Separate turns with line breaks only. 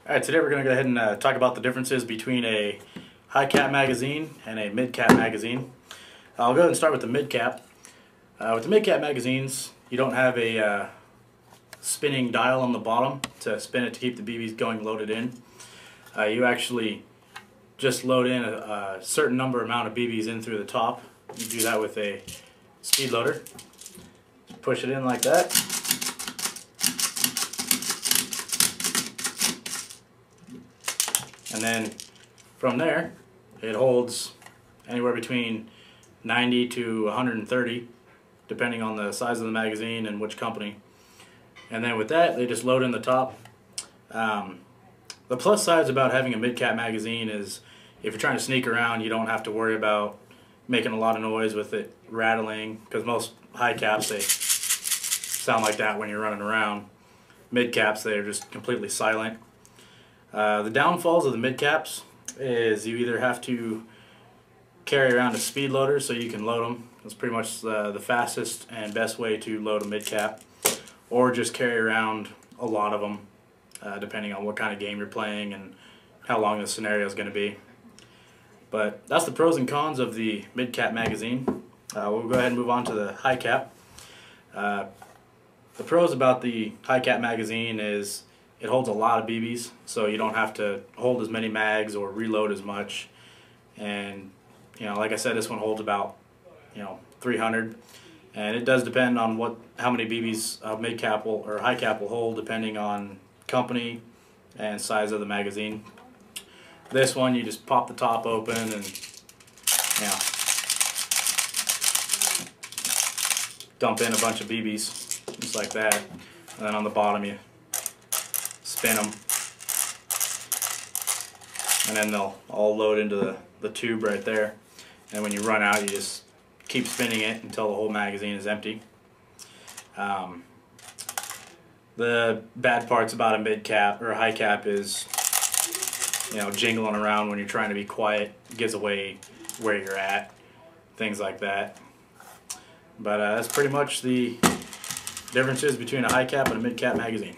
Alright, today we're going to go ahead and talk about the differences between a high cap magazine and a mid cap magazine. I'll go ahead and start with the mid cap. With the mid cap magazines, you don't have a spinning dial on the bottom to spin it to keep the BBs going loaded in. You actually just load in a certain amount of BBs in through the top. You do that with a speed loader. Push it in like that. And then from there, it holds anywhere between 90 to 130, depending on the size of the magazine and which company. And then with that, they just load in the top. The plus side about having a mid-cap magazine is if you're trying to sneak around, you don't have to worry about making a lot of noise with it rattling, because most high caps, they sound like that when you're running around. Mid caps, they're just completely silent. The downfalls of the mid caps is you either have to carry around a speed loader so you can load them. That's pretty much the fastest and best way to load a mid cap, or just carry around a lot of them, depending on what kind of game you're playing and how long the scenario is going to be. But that's the pros and cons of the mid cap magazine. We'll go ahead and move on to the high cap. The pros about the high cap magazine is it holds a lot of BBs, so you don't have to hold as many mags or reload as much. And like I said, this one holds about 300, and it does depend on how many BBs mid cap or high cap will hold, depending on company and size of the magazine. This one, you just pop the top open and dump in a bunch of BBs, just like that. And then on the bottom, you spin them, and then they'll all load into the tube right there. And when you run out, you just keep spinning it until the whole magazine is empty. The bad parts about a mid cap or a high cap is jingling around when you're trying to be quiet. It gives away where you're at, things like that. But that's pretty much the differences between a high cap and a mid cap magazine.